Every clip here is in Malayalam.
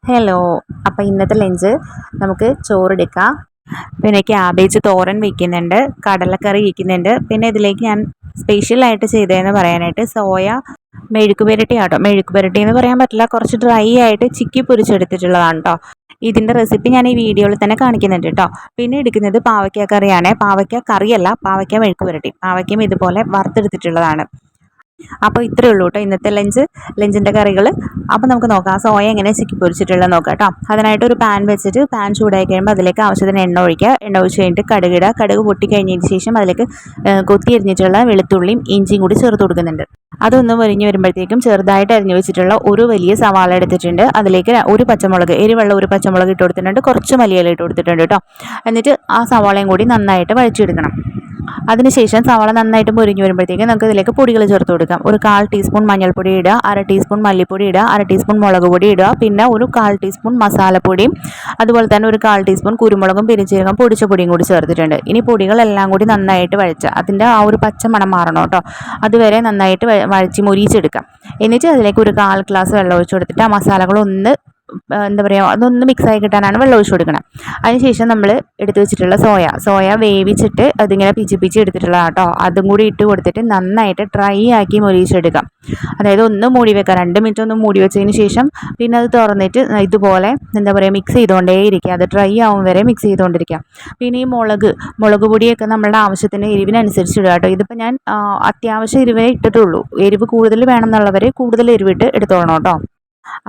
ഹലോ. അപ്പോൾ ഇന്നത്തെ ലഞ്ച് നമുക്ക് ചോറെടുക്കാം. പിന്നെ ക്യാബേജ് തോരൻ വയ്ക്കുന്നുണ്ട്, കടലക്കറി വയ്ക്കുന്നുണ്ട്. പിന്നെ ഇതിലേക്ക് ഞാൻ സ്പെഷ്യലായിട്ട് ചെയ്തതെന്ന് പറയാനായിട്ട് സോയ മെഴുക്ക് പുരട്ടി ആട്ടോ. മെഴുക്ക് പുരട്ടി എന്ന് പറയാൻ പറ്റില്ല, കുറച്ച് ഡ്രൈ ആയിട്ട് ചിക്കി പൊരിച്ചെടുത്തിട്ടുള്ളതാണ് കേട്ടോ. ഇതിൻ്റെ റെസിപ്പി ഞാൻ ഈ വീഡിയോയിൽ തന്നെ കാണിക്കുന്നുണ്ട് കേട്ടോ. പിന്നെ എടുക്കുന്നത് പാവയ്ക്ക കറിയാണ്. പാവയ്ക്ക കറിയല്ല, പാവയ്ക്ക മെഴുക്ക് പുരട്ടി. പാവയ്ക്കയും ഇതുപോലെ വറുത്തെടുത്തിട്ടുള്ളതാണ്. അപ്പോൾ ഇത്രയേ ഉള്ളൂ കേട്ടോ ഇന്നത്തെ ലഞ്ചിൻ്റെ കറികൾ. അപ്പോൾ നമുക്ക് നോക്കാം സോയ എങ്ങനെ ചിക്കി പൊരിച്ചിട്ടുള്ളത് നോക്കാം കേട്ടോ. അതിനായിട്ട് ഒരു പാൻ വെച്ചിട്ട് പാൻ ചൂടായി കഴിയുമ്പോൾ അതിലേക്ക് ആവശ്യത്തിന് എണ്ണ ഒഴിക്കുക. എണ്ണ ഒഴിച്ച് കഴിഞ്ഞിട്ട് കടുകിടുക. കടുക് പൊട്ടി കഴിഞ്ഞതിന് ശേഷം അതിലേക്ക് കൊത്തി അരിഞ്ഞിട്ടുള്ള വെളുത്തുള്ളിയും ഇഞ്ചിയും കൂടി ചേർത്ത് കൊടുക്കുന്നുണ്ട്. അതൊന്ന് വരിഞ്ഞ് വരുമ്പോഴത്തേക്കും ചെറുതായിട്ട് അരിഞ്ഞു വെച്ചിട്ടുള്ള ഒരു വലിയ സവാള എടുത്തിട്ടുണ്ട്. അതിലേക്ക് ഒരു പച്ചമുളക്, എരിവുള്ള ഒരു പച്ചമുളക് ഇട്ട് കൊടുത്തിട്ടുണ്ട്. കുറച്ച് മല്ലിയില ഇട്ട് കൊടുത്തിട്ടുണ്ട് കേട്ടോ. എന്നിട്ട് ആ സവാളയും കൂടി നന്നായിട്ട് വഴച്ചെടുക്കണം. അതിനുശേഷം സവാള നന്നായിട്ട് മുരിഞ്ഞു വരുമ്പോഴത്തേക്കും നമുക്ക് ഇതിലേക്ക് പൊടികൾ ചേർത്ത് കൊടുക്കാം. ഒരു 1/4 ടീസ്പൂൺ മഞ്ഞൾപ്പൊടി ഇടുക, 1/2 ടീസ്പൂൺ മല്ലിപ്പൊടി ഇടുക, 1/2 ടീസ്പൂൺ മുളക് പൊടി ഇടുക, പിന്നെ ഒരു 1/4 ടീസ്പൂൺ മസാലപ്പൊടിയും അതുപോലെ തന്നെ ഒരു 1/4 ടീസ്പൂൺ കുരുമുളകും പെരുംജീരകം പൊടിച്ച പൊടിയും കൂടി ചേർത്തിട്ടുണ്ട്. ഇനി പൊടികളെല്ലാം കൂടി നന്നായിട്ട് വഴച്ച് അതിൻ്റെ ആ ഒരു പച്ച മണം മാറണം കേട്ടോ. അതുവരെ നന്നായിട്ട് വഴച്ച് മുരിച്ചെടുക്കാം. എന്നിട്ട് അതിലേക്ക് ഒരു 1/4 ഗ്ലാസ് വെള്ളം ഒഴിച്ച് കൊടുത്തിട്ട് ആ മസാലകളൊന്ന് എന്താ പറയുക അതൊന്ന് മിക്സായി കിട്ടാനാണ് വെള്ളം ഒഴിച്ച് കൊടുക്കണം. അതിനുശേഷം നമ്മൾ എടുത്തു വെച്ചിട്ടുള്ള സോയ വേവിച്ചിട്ട് അതിങ്ങനെ പിച്ചി എടുത്തിട്ടുള്ളതാണ് കേട്ടോ. അതും കൂടി ഇട്ട് കൊടുത്തിട്ട് നന്നായിട്ട് ഡ്രൈ ആക്കി മൊരിയിച്ചെടുക്കാം. അതായത് ഒന്ന് മൂടി വെക്കാം, 2 മിനിറ്റ് ഒന്ന് മൂടി വെച്ചതിന് ശേഷം പിന്നെ അത് തുറന്നിട്ട് ഇതുപോലെ എന്താ പറയുക മിക്സ് ചെയ്തുകൊണ്ടേയിരിക്കുക. അത് ഡ്രൈ ആവും വരെ മിക്സ് ചെയ്തുകൊണ്ടിരിക്കുക. പിന്നെ ഈ മുളക് പൊടിയൊക്കെ നമ്മളുടെ ആവശ്യത്തിന് എരിവിനനുസരിച്ച് ഇടുക കേട്ടോ. ഇതിപ്പോൾ ഞാൻ അത്യാവശ്യം എരിവേ ഇട്ടിട്ടുള്ളൂ. എരിവ് കൂടുതൽ വേണം എന്നുള്ളവർ കൂടുതൽ എരിവിട്ട് എടുത്തോളണം കേട്ടോ.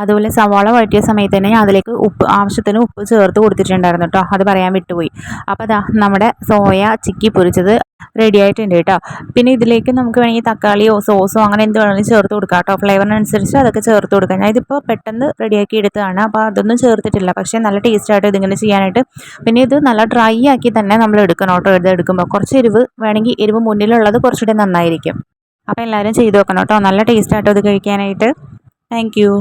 അതുപോലെ സവാള വഴറ്റിയ സമയത്ത് തന്നെ അതിലേക്ക് ആവശ്യത്തിന് ഉപ്പ് ചേർത്ത് കൊടുത്തിട്ടുണ്ടായിരുന്നു കേട്ടോ. അത് പറയാൻ വിട്ടുപോയി. അപ്പോൾ അതാ നമ്മുടെ സോയ ചിക്കി പൊരിച്ചത് റെഡി ആയിട്ടുണ്ട് കേട്ടോ. പിന്നെ ഇതിലേക്ക് നമുക്ക് വേണമെങ്കിൽ തക്കാളിയോ സോസോ അങ്ങനെ എന്ത് വേണമെങ്കിലും ചേർത്ത് കൊടുക്കാം കേട്ടോ. ഫ്ലേവറിനനുസരിച്ച് അതൊക്കെ ചേർത്ത് കൊടുക്കാം. ഞാൻ ഇതിപ്പോൾ പെട്ടെന്ന് റെഡിയാക്കി എടുത്തതാണ്, അപ്പോൾ അതൊന്നും ചേർത്തിട്ടില്ല. പക്ഷേ നല്ല ടേസ്റ്റായിട്ട് ഇതിങ്ങനെ ചെയ്യാനായിട്ട്. പിന്നെ ഇത് നല്ല ഡ്രൈ ആക്കി തന്നെ നമ്മൾ എടുക്കണം കേട്ടോ. എടുക്കുമ്പോൾ കുറച്ച് എരിവ് വേണമെങ്കിൽ എരിവ് മുന്നിലുള്ളത് കുറച്ചുകൂടി നന്നായിരിക്കും. അപ്പോൾ എല്ലാവരും ചെയ്ത് നോക്കണം കേട്ടോ. നല്ല ടേസ്റ്റായിട്ടോ ഇത് കഴിക്കാനായിട്ട്. Thank you.